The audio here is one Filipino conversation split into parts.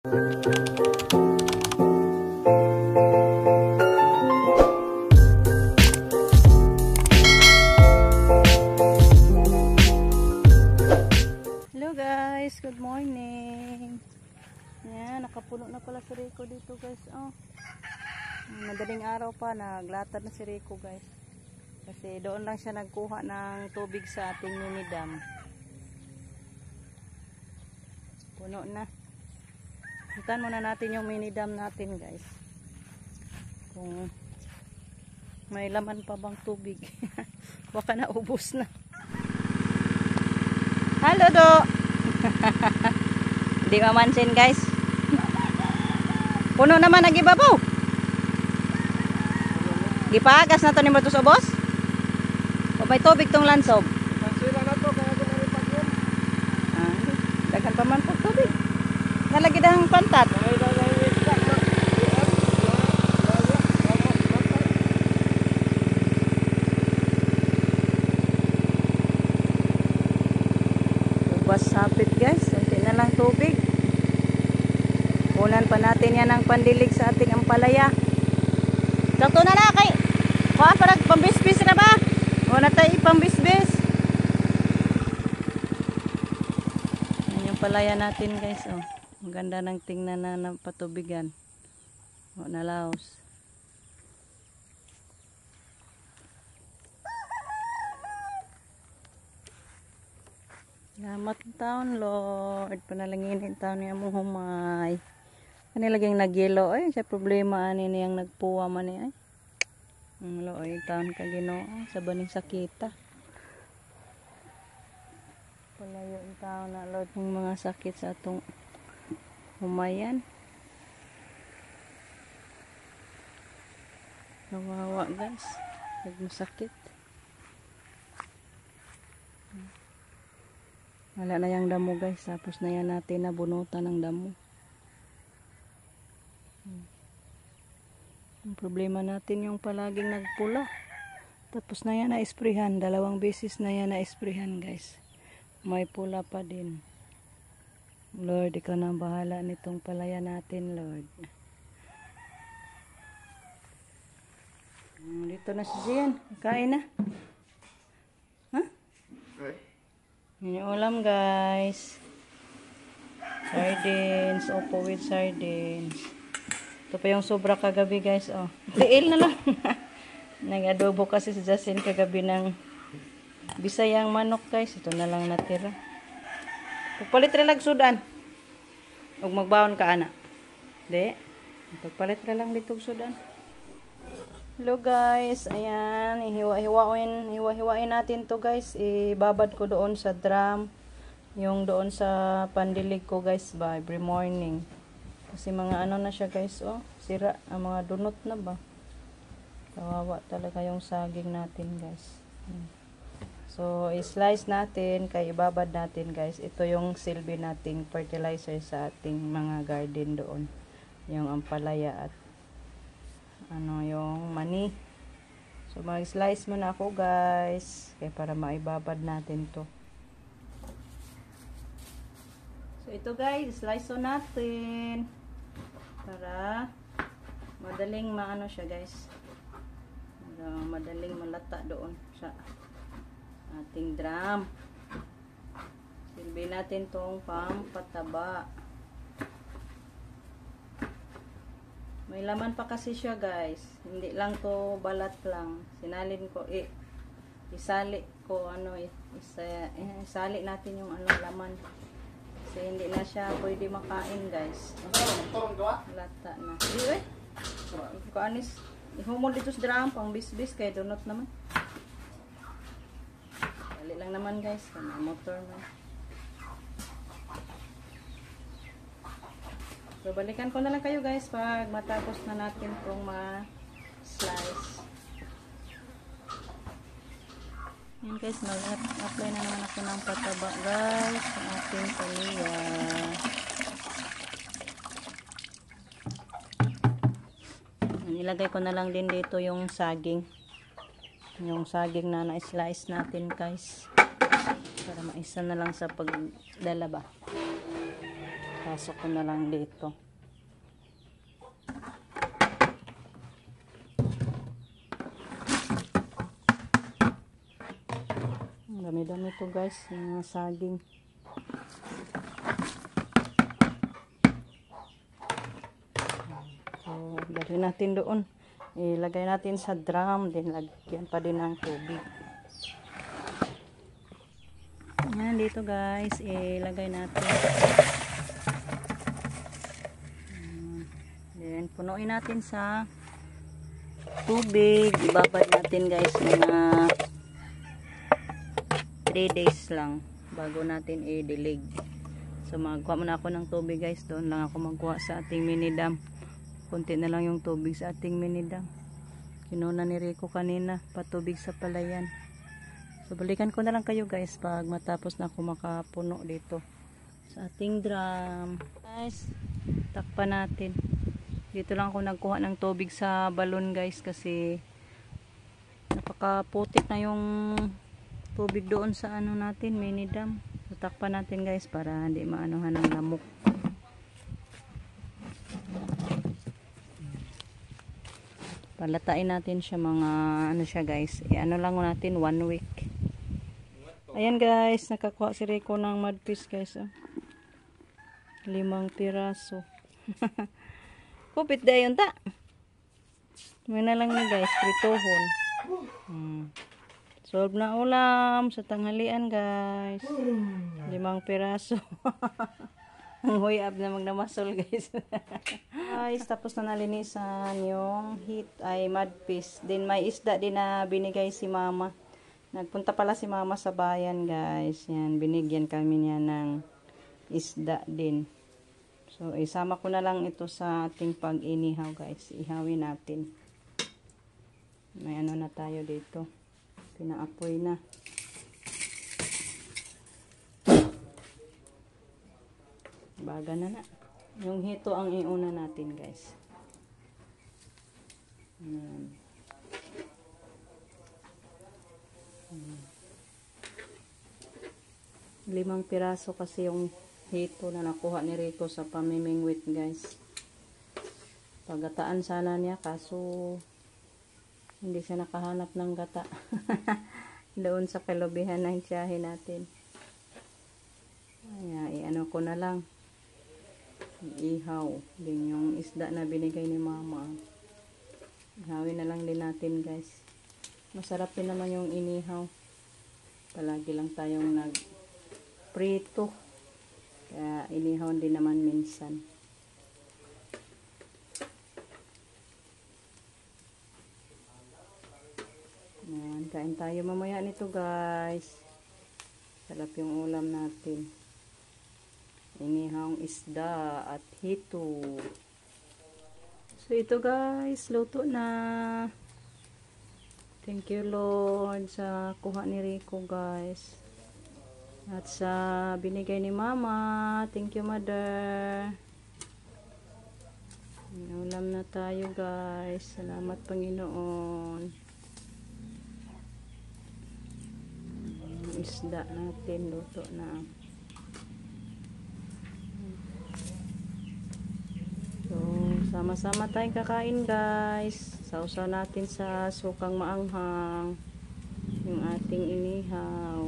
Hello guys, good morning. Yan, nakapuno na pala si Rico dito guys. Oh. Madaling araw pa, naglatad na si Rico guys. Kasi doon lang siya nagkuha ng tubig sa ating mini dam. Puno na. Puntahan muna natin yung mini dam natin guys. Kung may laman pa bang tubig. Baka naubos na. Halo do. Hindi mamansin guys. Puno naman nagibabaw. Gipagas na to ni Matos Obos. O may tubig tong lansob. Sila na to kaya ko naripat yun. Dagan pa man po tubig. Nalagi dahang pantat. Lubas sapit guys. Kunti na lang tubig. Kunan pa natin yan ang pandilig sa ating ampalaya. Sakto na na kay. Parang pambisbis na ba? O na tayo pambisbis. Yan yung palaya natin guys. Oh. Ang ganda ng tingnan na patubigan. O nalaos. Salamat taon Lord. Panalanginin taon niya mo humay. Kanilagang nagyelo. Ay sa problema ani niyang nagpuwa man ni ay. Loy taon ka Ginoo sa baning sakita. Palayo ang taon na Lord ng mga sakit sa atong humayan. Nawawa guys. Nagmasakit. Wala na yung damo guys. Tapos na yan natin nabunutan ng damo. Ang problema natin yung palaging nagpula. Tapos na yan na-esprehan. 2 beses na yan na-esprehan guys. May pula pa din. Lord, ikaw na bahala nitong palaya natin Lord. Dito na si Zian. Kain na. Ha? Okay. Yan yung ulam guys. Sardines. Opo with sardines. Ito pa yung sobra kagabi guys. Oh. Tiil na lang. Nag-adobo kasi si Jasin kagabi ng Bisayang manok guys. Ito na lang natira. Pagpalit rin sudan. Huwag magbaon ka ana. Di. Pagpalit rin dito sudan. Hello guys. Ayan. Hiwa-hiwain natin to guys. Ibabad ko doon sa drum. Yung doon sa pandilig ko guys ba. Every morning. Kasi mga ano na siya guys, oh, sira, ang mga dunot na ba. Kawawa talaga yung saging natin guys. So, i-slice natin, kaya ibabad natin guys. Ito yung silbi nating fertilizer sa ating mga garden doon. Yung ampalaya at ano, yung mani. So, mag-slice muna ako guys, kaya para maibabad natin to. So, ito guys, slice natin. Para madaling maano siya guys. Para madaling malata doon sa ating drum. Silbi natin tong pampataba. May laman pa kasi siya guys. Hindi lang to balat lang. Sinalin ko isali ko ano isali natin yung ano laman. Kasi hindi na siya pwede makain guys. Lata na. Hindi eh. Ikaw ihumol dito sa drum pang bisbis kay donut naman. Dali lang naman guys. May motor na. So balikan ko na lang kayo guys pag matapos na natin itong ma-slice. Yan guys, mag-apply na naman ako ng pataba guys sa ating palaya. Nilagay ko na lang din dito yung saging. Yung saging na na-slice natin guys. Para maisa na lang sa pagdala ba. Pasok ko na lang dito. Ang dami-dami to guys, yung mga saging. So, dali natin doon. Ilagay natin sa drum, din lagyan pa din ng tubig. Ayan, dito guys, ilagay natin. Then, punuin natin sa tubig. Ibabad natin guys mga 3 days lang bago natin i-dilig. So, magkuha muna ako ng tubig guys. Doon lang ako magkuha sa ating mini dam. Kunti na lang yung tubig sa ating mini dam. Kinuna ni Rico kanina, patubig sa palayan. So, balikan ko na lang kayo guys pag matapos na ako makapuno dito sa ating drum. Guys, takpan natin. Dito lang ako nagkuha ng tubig sa balon guys kasi napakaputik na yung tubig doon sa ano natin, mini dam. So, takpan natin guys para hindi maanuhan ng lamok. Palatain natin siya mga ano siya guys. Ano lang natin 1 week. Ayan guys, nakakuha si Rico ng mudfish guys. Oh. 5 piraso. Kupit dayon ta. May na lang ni guys, pritohon. Solve na ulam sa tanghalian guys. 5 piraso. Ang huyab na magnamasol guys. Guys, tapos na nalinisan yung heat ay mudfish. Then may isda din na binigay si mama. Nagpunta pala si mama sa bayan guys. Yan, binigyan kami niya ng isda din. So, isama ko na lang ito sa ating pag-inihaw guys. Ihawin natin. May ano na tayo dito. Pinaapoy na. Baga na na. Yung hito ang iuna natin guys. Ayan. 5 piraso kasi yung hito na nakuha ni Rico sa pamimingwit guys. Pagataan sana niya kaso hindi siya nakahanap ng gata. Doon sa kalubihan ng tiyahin natin. Ay, ano ko na lang. Ihaw. Din yung isda na binigay ni mama. Ihawin na lang din natin guys. Masarap din naman yung inihaw. Palagi lang tayong nag-prito. Kaya inihaw din naman minsan. Ayan, kain tayo mamaya nito guys. Sarap yung ulam natin. Inihang isda at hito. So ito guys, luto na. Thank you Lord sa kuha ni Rico guys. At sa binigay ni mama. Thank you mother. Ulam na tayo guys. Salamat Panginoon. Isda natin luto na. So, sama-sama tayong kakain guys. Sausaw natin sa sukang maanghang yung ating inihaw.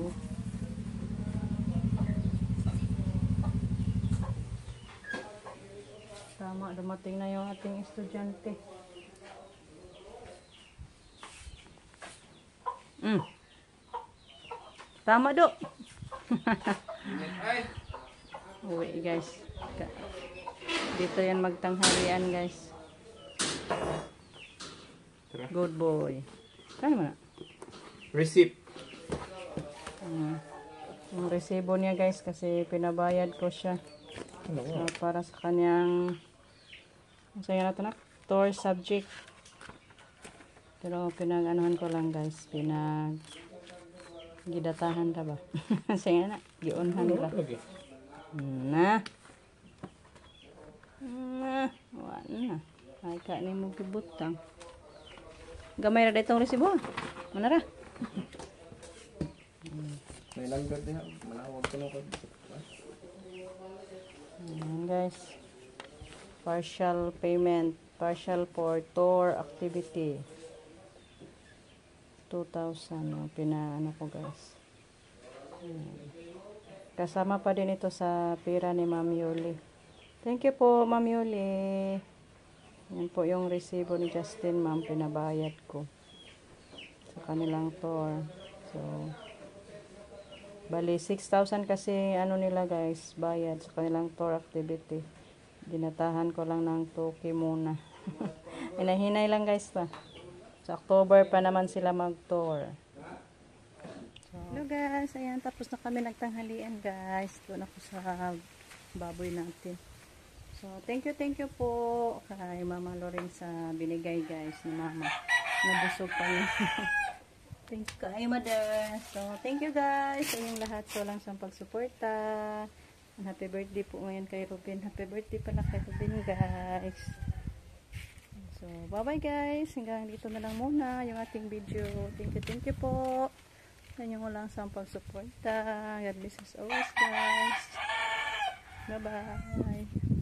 Tama, dumating na yung ating estudyante. Tama do. Uwi guys. Dito yan magtanghalian guys. Good boy. Kano mo na? Receipt. Yung resibo niya guys kasi pinabayad ko siya. So, para sa kanyang masaya na ito na tour subject. Pero pinag-anuhan ko lang guys. Gidatahan ka ba? Sige na. Giunhan ba? Na. Wala na. Ay ka ni mo gibutang. Gamay ra ditong resibo. Manara. May langgam din ha. Malawag ko na ko. guys. Partial payment. Partial for tour activity. 2,000. Oh, pinaano ko guys. Ayan. Kasama pa din ito sa pera ni Ma'am Yuli. Thank you po, Ma'am Yuli. Yan po yung resibo ni Justin, ma'am. Pinabayad ko sa kanilang tour. So, bali 6,000 kasi ano nila guys, bayad sa kanilang tour activity. Dinatahan ko lang ng 2K muna. Hinahinay lang guys pa. Sa October pa naman sila mag-tour. So, hello guys, ayan, tapos na kami nagtanghalian guys. Doon ako sa baboy natin. So, thank you po kay Mama Loren sa binigay guys ni Mama. Nabusog pa niya. Thank you kay Mother. So, thank you guys sa inyong lahat. So, lang sa pagsuporta. And happy birthday po ngayon kay Ruben. Happy birthday pala kay Ruben guys. So, bye-bye guys. Hanggang dito na lang muna yung ating video. Thank you po. Sa inyong lang sa pagsuporta. God bless us always guys. Bye-bye.